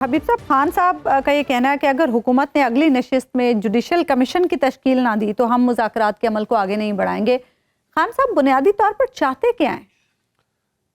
حبیب صاحب، خان صاحب کا یہ کہنا ہے کہ اگر حکومت نے اگلی نشست میں جوڈیشل کمیشن کی تشکیل نہ دی تو ہم مذاکرات کے عمل کو آگے نہیں بڑھائیں گے۔ خان صاحب بنیادی طور پر چاہتے کیا ہیں؟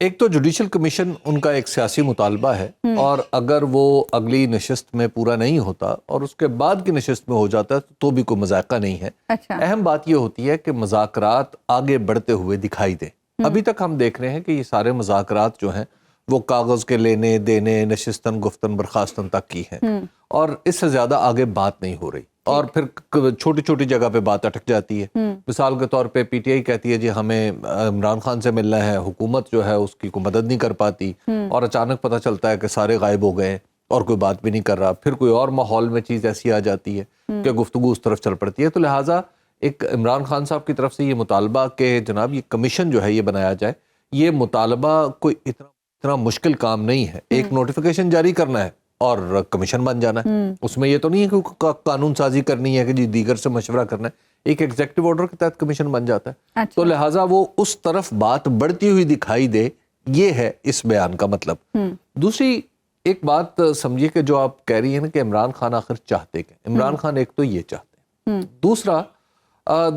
ایک تو جوڈیشل کمیشن ان کا ایک سیاسی مطالبہ ہے، اور اگر وہ اگلی نشست میں پورا نہیں ہوتا اور اس کے بعد کی نشست میں ہو جاتا ہے تو بھی کوئی مذائقہ نہیں ہے۔ اچھا، اہم بات یہ ہوتی ہے کہ مذاکرات آگے بڑھتے ہوئے دکھائی دیں۔ ابھی تک ہم دیکھ رہے ہیں کہ یہ سارے مذاکرات جو ہیں وہ کاغذ کے لینے دینے، نشستن گفتن برخاستن تک کی ہیں، اور اس سے زیادہ آگے بات نہیں ہو رہی، اور پھر چھوٹی چھوٹی جگہ پہ بات اٹک جاتی ہے۔ مثال کے طور پہ پی ٹی آئی کہتی ہے جی ہمیں عمران خان سے ملنا ہے، حکومت جو ہے اس کی کوئی مدد نہیں کر پاتی، اور اچانک پتہ چلتا ہے کہ سارے غائب ہو گئے اور کوئی بات بھی نہیں کر رہا، پھر کوئی اور ماحول میں چیز ایسی آ جاتی ہے کہ گفتگو اس طرف چل پڑتی ہے۔ تو لہٰذا ایک عمران خان صاحب کی طرف سے یہ مطالبہ کہ جناب یہ کمیشن جو ہے یہ بنایا جائے، یہ مطالبہ کوئی اتنا مشکل کام نہیں ہے۔ ایک نوٹیفیکیشن جاری کرنا ہے اور کمیشن بن جانا ہے، اس میں یہ تو نہیں ہے کہ قانون سازی کرنی ہے کہ جی دیگر سے مشورہ کرنا ہے، ایک ایگزیکٹو آرڈر کے تحت کمیشن بن جاتا ہے۔ تو لہٰذا وہ اس طرف بات بڑھتی ہوئی دکھائی دے، یہ ہے اس بیان کا مطلب۔ دوسری ایک بات سمجھیے کہ جو آپ کہہ رہی ہیں نا کہ عمران خان آخر چاہتے کہ عمران خان ایک تو یہ چاہتے ہیں، دوسرا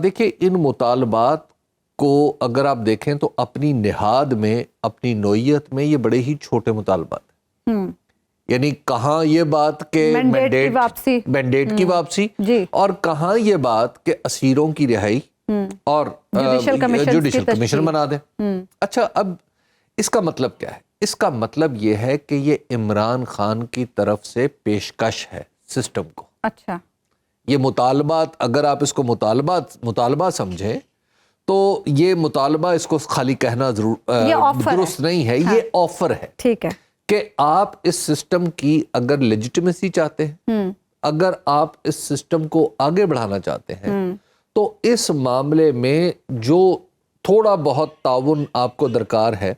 دیکھیں ان مطالبات کو اگر آپ دیکھیں تو اپنی نہاد میں، اپنی نوعیت میں یہ بڑے ہی چھوٹے مطالبات ہیں۔ یعنی کہاں یہ بات کہ مینڈیٹ کی واپسی، اور کہاں یہ بات کہ اسیروں کی رہائی اور جوڈیشل کمیشن بنا دیں۔ اچھا، اب اس کا مطلب کیا ہے؟ اس کا مطلب یہ ہے کہ یہ عمران خان کی طرف سے پیشکش ہے سسٹم کو۔ اچھا، یہ مطالبات اگر آپ اس کو مطالبہ سمجھیں تو یہ مطالبہ اس کو خالی کہنا درست نہیں ہے، یہ آفر ہے۔ ٹھیک ہے کہ آپ اس سسٹم کی اگر لیجیٹمیسی چاہتے ہیں، اگر آپ اس سسٹم کو آگے بڑھانا چاہتے ہیں، تو اس معاملے میں جو تھوڑا بہت تعاون آپ کو درکار ہے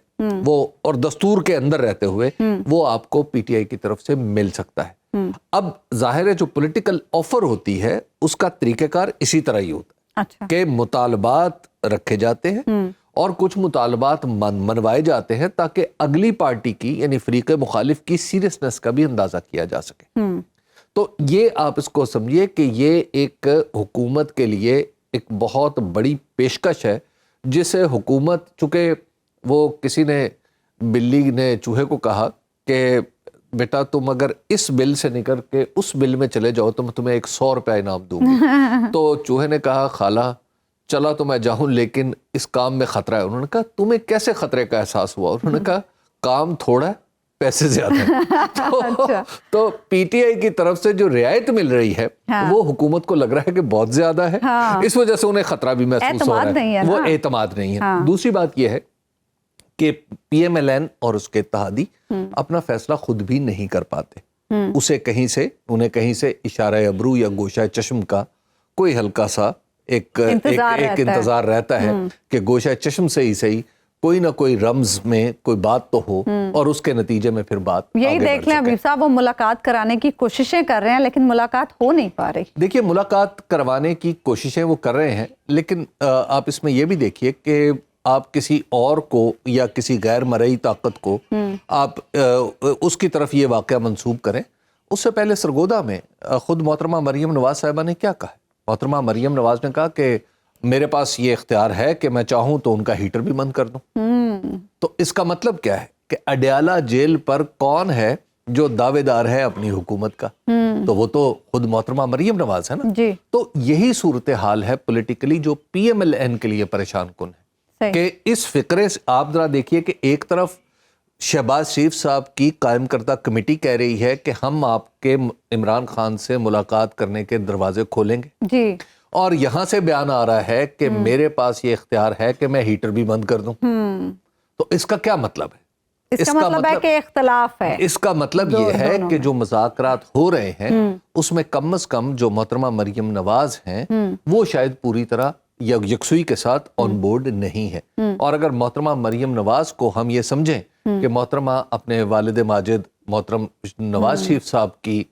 وہ، اور دستور کے اندر رہتے ہوئے، وہ آپ کو پی ٹی آئی کی طرف سے مل سکتا ہے۔ اب ظاہر ہے جو پولیٹیکل آفر ہوتی ہے اس کا طریقہ کار اسی طرح ہی ہوتا ہے کہ مطالبات رکھے جاتے ہیں اور کچھ مطالبات منوائے جاتے ہیں تاکہ اگلی پارٹی کی یعنی فریق مخالف کی سیریسنس کا بھی اندازہ کیا جا سکے۔ تو یہ آپ اس کو سمجھیے کہ یہ ایک حکومت کے لیے ایک بہت بڑی پیشکش ہے، جسے حکومت، چونکہ وہ کسی نے بلی نے چوہے کو کہا کہ بیٹا تم اگر اس بل سے نکل کے اس بل میں چلے جاؤ تو میں تمہیں 100 روپے انعام دوں گی۔ تو چوہے نے کہا خالہ چلا تو میں جاؤں لیکن اس کام میں خطرہ ہے۔ انہوں نے کہا تمہیں کیسے خطرے کا احساس ہوا؟ انہوں نے کہا کام تھوڑا ہے، پیسے زیادہ ہیں۔ تو پی ٹی آئی کی طرف سے جو رعایت مل رہی ہے وہ حکومت کو لگ رہا ہے کہ بہت زیادہ ہے، اس وجہ سے انہیں خطرہ بھی محسوس ہو رہا ہے، وہ اعتماد نہیں ہے۔ دوسری بات یہ ہے کہ پی ایم ایل این اور اس کے اتحادی اپنا فیصلہ خود بھی نہیں کر پاتے، انہیں کہیں سے اشارہ ابرو یا گوشہ چشم کا کوئی ہلکا سا ایک انتظار رہتا ہے کہ گوشہ چشم سے ہی صحیح کوئی نہ کوئی رمز میں کوئی بات تو ہو، اور اس کے نتیجے میں پھر بات یہی دیکھ لیں حبیب صاحب، وہ ملاقات کرانے کی کوششیں کر رہے ہیں لیکن ملاقات ہو نہیں پا رہی۔ دیکھیے ملاقات کروانے کی کوششیں وہ کر رہے ہیں، لیکن آپ اس میں یہ بھی دیکھیے کہ آپ کسی اور کو یا کسی غیر مرئی طاقت کو آپ اس کی طرف یہ واقعہ منسوب کریں۔ اس سے پہلے سرگودا میں خود محترمہ مریم نواز صاحبہ نے کیا کہا؟ محترمہ مریم نواز نے کہا کہ میرے پاس یہ اختیار ہے کہ میں چاہوں تو ان کا ہیٹر بھی بند کر دوں۔ تو اس کا مطلب کیا ہے کہ اڈیالہ جیل پر کون ہے جو دعوے دار ہے اپنی حکومت کا؟ تو وہ تو خود محترمہ مریم نواز ہے نا۔ تو یہی صورتحال ہے پولیٹیکلی جو پی ایم ایل این کے لیے پریشان کن ہے کہ اس فکرے سے آپ ذرا دیکھیے کہ ایک طرف شہباز شریف صاحب کی قائم کردہ کمیٹی کہہ رہی ہے کہ ہم آپ کے عمران خان سے ملاقات کرنے کے دروازے کھولیں گے، اور یہاں سے بیان آ رہا ہے کہ میرے پاس یہ اختیار ہے کہ میں ہیٹر بھی بند کر دوں۔ تو اس کا کیا مطلب ہے؟ اس کا مطلب ہے کہ اختلاف ہے۔ اس کا مطلب یہ ہے کہ جو مذاکرات ہو رہے ہیں اس میں کم از کم جو محترمہ مریم نواز ہیں وہ شاید پوری طرح یکسوئی کے ساتھ آن بورڈ نہیں ہے۔ اور اگر محترمہ مریم نواز کو ہم یہ سمجھیں کہ محترمہ اپنے والد ماجد محترم نواز شریف صاحب کی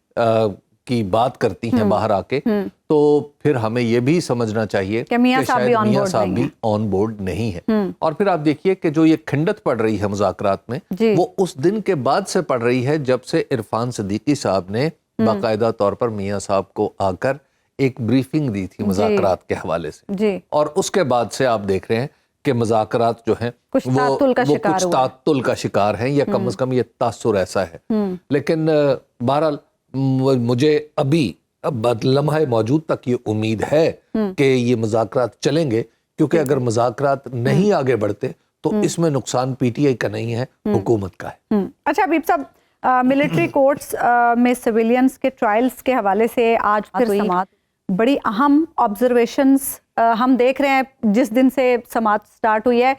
کی بات کرتی ہیں باہر آ کے تو پھر ہمیں یہ بھی سمجھنا چاہیے کہ میاں کہ صاحب شاید بھی میاں صاحب بھی آن بورڈ نہیں ہے. اور پھر آپ دیکھیے کہ جو یہ کھنڈت پڑ رہی ہے مذاکرات میں وہ اس دن کے بعد سے پڑ رہی ہے جب سے عرفان صدیقی صاحب نے باقاعدہ طور پر میاں صاحب کو آ کر ایک بریفنگ دی تھی مذاکرات کے حوالے سے, اور اس کے بعد سے آپ دیکھ رہے ہیں کہ مذاکرات جو ہیں وہ کچھ تعطل کا شکار ہیں, یا کم از کم یہ تاثر ایسا ہے. لیکن بہرحال مجھے ابھی لمحہ موجود تک یہ امید ہے کہ یہ مذاکرات چلیں گے, کیونکہ اگر مذاکرات نہیں آگے بڑھتے تو اس میں نقصان پی ٹی آئی کا نہیں ہے, حکومت کا ہے. اچھا حبیب صاحب, ملٹری کورٹس میں سویلینز کے ٹرائلز کے حوالے سے آج پھر سماعت بڑی اہم آبزرویشنز ہم دیکھ رہے ہیں. جس دن سے سماعت سٹارٹ ہوئی ہے,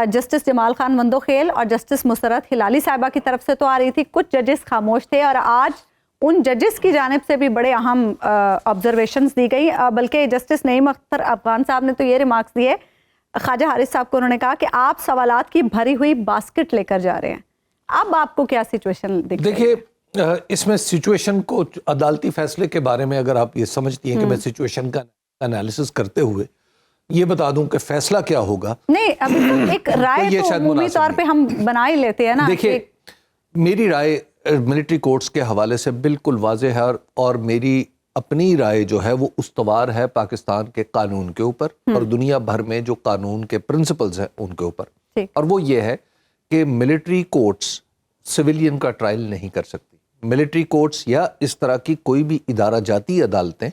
جسٹس جمال خان وندوخیل اور جسٹس مسرت ہلالی صاحبہ کی طرف سے تو آ رہی تھی, کچھ ججز خاموش تھے, اور آج ان ججز کی جانب سے بھی بڑے اہم آبزرویشنز دی گئی. بلکہ جسٹس نعیم اختر افغان صاحب نے تو یہ ریمارکس دیے خواجہ حارث صاحب کو, انہوں نے کہا کہ آپ سوالات کی بھری ہوئی باسکٹ لے کر جا رہے ہیں. اب آپ کو کیا سچویشن دیکھیے اس میں سچویشن کو عدالتی فیصلے کے بارے میں اگر آپ یہ سمجھتی ہیں کہ میں سچویشن کا انالیسس کرتے ہوئے یہ بتا دوں کہ فیصلہ کیا ہوگا, نہیں ابھی ایک رائے تو عمومی طور پہ ہم بنا ہی لیتے ہیں نا. دیکھیے میری رائے ملٹری کورٹس کے حوالے سے بالکل واضح ہے, اور میری اپنی رائے جو ہے وہ استوار ہے پاکستان کے قانون کے اوپر اور دنیا بھر میں جو قانون کے پرنسپلز ہیں ان کے اوپر. اور وہ یہ ہے کہ ملٹری کورٹس سویلین کا ٹرائل نہیں کر سکتی. ملٹری کورٹس یا اس طرح کی کوئی بھی ادارہ جاتی عدالتیں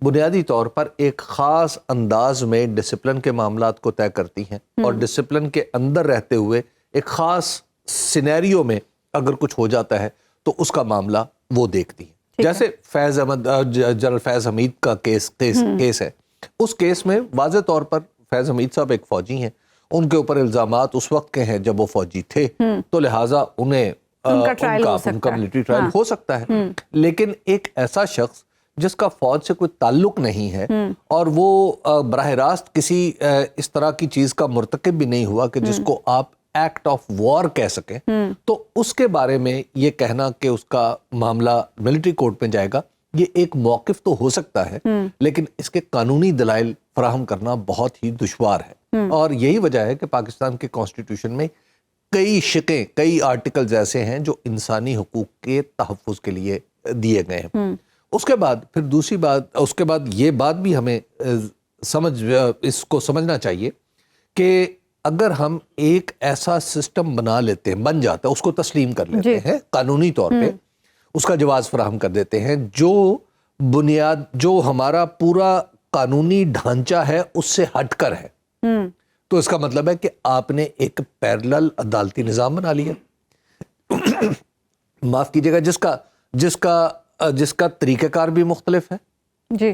بنیادی طور پر ایک خاص انداز میں ڈسپلن کے معاملات کو طے کرتی ہیں, اور ڈسپلن کے اندر رہتے ہوئے ایک خاص سینیریو میں اگر کچھ ہو جاتا ہے تو اس کا معاملہ وہ دیکھتی ہیں. جیسے جنرل فیض حمید کا کیس ہے, اس کیس میں واضح طور پر فیض حمید صاحب ایک فوجی ہیں, ان کے اوپر الزامات اس وقت کے ہیں جب وہ فوجی تھے, تو لہٰذا انہیں ان کا ملٹری ٹرائل ہو سکتا ہے. لیکن ایک ایسا شخص جس کا فوج سے کوئی تعلق نہیں ہے اور وہ براہ راست کسی اس طرح کی چیز کا مرتکب بھی نہیں ہوا کہ جس کو آپ ایکٹ آف وار کہہ سکیں, تو اس کے بارے میں یہ کہنا کہ اس کا معاملہ ملٹری کورٹ میں جائے گا, یہ ایک موقف تو ہو سکتا ہے, لیکن اس کے قانونی دلائل فراہم کرنا بہت ہی دشوار ہے. اور یہی وجہ ہے کہ پاکستان کے کانسٹیٹیوشن میں کئی شقیں, کئی آرٹیکلز ایسے ہیں جو انسانی حقوق کے تحفظ کے لیے دیے گئے ہیں. اس کے بعد پھر دوسری بات, اس کے بعد یہ بات بھی ہمیں اس کو سمجھنا چاہیے کہ اگر ہم ایک ایسا سسٹم بنا لیتے ہیں, بن جاتا ہے, اس کو تسلیم کر لیتے ہیں قانونی طور پہ, اس کا جواز فراہم کر دیتے ہیں, جو ہمارا پورا قانونی ڈھانچہ ہے اس سے ہٹ کر ہے, تو اس کا مطلب ہے کہ آپ نے ایک پیرلل عدالتی نظام بنا لیا. معاف کیجیے گا, جس کا طریقہ کار بھی مختلف ہے, جی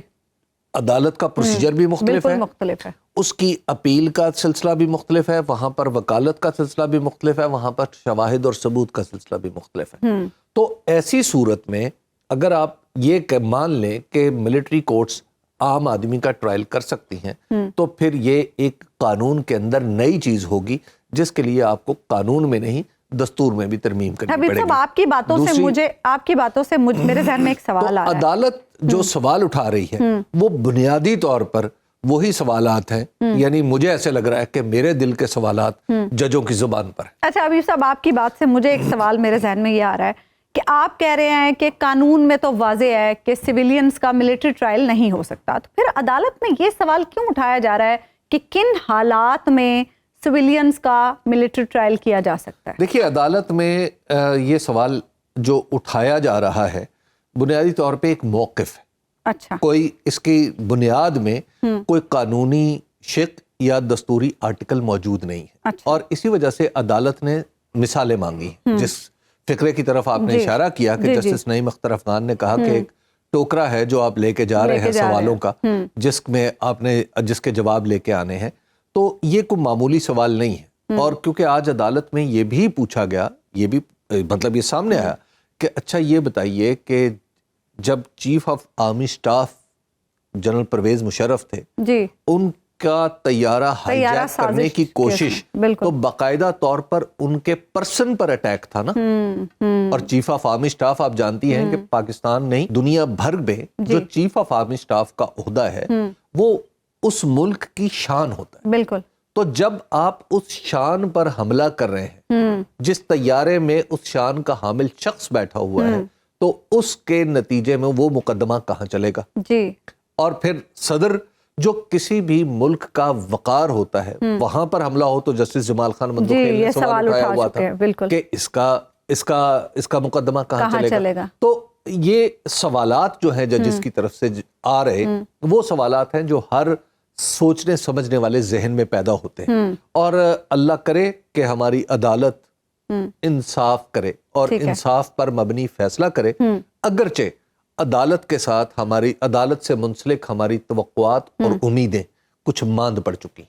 عدالت کا پروسیجر بھی مختلف ہے, اس کی اپیل کا سلسلہ بھی مختلف ہے, وہاں پر وکالت کا سلسلہ بھی مختلف ہے, وہاں پر شواہد اور ثبوت کا سلسلہ بھی مختلف ہے. تو ایسی صورت میں اگر آپ یہ مان لیں کہ ملٹری کورٹس عام آدمی کا ٹرائل کر سکتی ہیں, تو پھر یہ ایک قانون کے اندر نئی چیز ہوگی جس کے لیے آپ کو قانون میں نہیں دستور میں بھی ترمیم کرنی پڑے گی. آپ کی باتوں سے میرے ذہن میں ایک سوال آ رہا ہے. عدالت جو سوال اٹھا رہی ہے وہ بنیادی طور پر وہی سوالات ہیں, یعنی مجھے ایسے لگ رہا ہے کہ میرے دل کے سوالات ججوں کی زبان پر. اچھا حبیب صاحب, آپ کی بات سے مجھے ایک سوال میرے ذہن میں یہ آ رہا ہے کہ آپ کہہ رہے ہیں کہ قانون میں تو واضح ہے کہ سویلینز کا ملٹری ٹرائل نہیں ہو سکتا, تو پھر عدالت میں یہ سوال کیوں اٹھایا جا رہا ہے کہ کن حالات میں سویلینز کا ملٹری ٹرائل کیا جا سکتا ہے؟ دیکھیے عدالت میں یہ سوال جو اٹھایا جا رہا ہے بنیادی طور پہ ایک موقف ہے. اچھا, کوئی اس کی بنیاد میں کوئی قانونی شق یا دستوری آرٹیکل موجود نہیں ہے. اور اسی وجہ سے عدالت نے مثالیں مانگی. جس فقرے کی طرف آپ نے اشارہ کیا کہ جسٹس نعیم اختر افغان نے کہا کہ ایک ٹوکرا ہے جو آپ لے کے جا رہے ہیں سوالوں کا, جس میں آپ نے جس کے جواب لے کے آنے ہیں, تو یہ کوئی معمولی سوال نہیں ہے. اور کیونکہ آج عدالت میں یہ بھی پوچھا گیا, یہ بھی مطلب یہ سامنے آیا کہ اچھا یہ بتائیے کہ جب chief of army staff general Pervez Musharraf تھے, ان کا طیارہ ہائی جیک کرنے کی کوشش تو باقاعدہ طور پر ان کے پرسن پر اٹیک تھا نا. اور چیف آف آرمی سٹاف آپ جانتی ہیں کہ پاکستان نہیں دنیا بھر میں جو چیف آف آرمی سٹاف کا عہدہ ہے وہ اس ملک کی شان ہوتا ہے. بالکل. تو جب آپ اس شان پر حملہ کر رہے ہیں جس طیارے میں اس شان کا حامل شخص بیٹھا ہوا ہے تو اس کے نتیجے میں وہ مقدمہ کہاں چلے گا؟ جی. اور پھر صدر جو کسی بھی ملک کا وقار ہوتا ہے وہاں پر حملہ ہو تو جسٹس جمال خان مندوخیل نے سوال اٹھایا ہوا تھا کہ اس کا مقدمہ کہاں چلے گا. تو یہ سوالات جو ہیں ججز کی طرف سے آ رہے وہ سوالات ہیں جو ہر سوچنے سمجھنے والے ذہن میں پیدا ہوتے ہیں. اور اللہ کرے کہ ہماری عدالت انصاف کرے اور انصاف پر مبنی فیصلہ کرے. اگرچہ عدالت کے ساتھ ہماری عدالت سے منسلک ہماری توقعات اور امیدیں کچھ ماند پڑ چکی ہیں.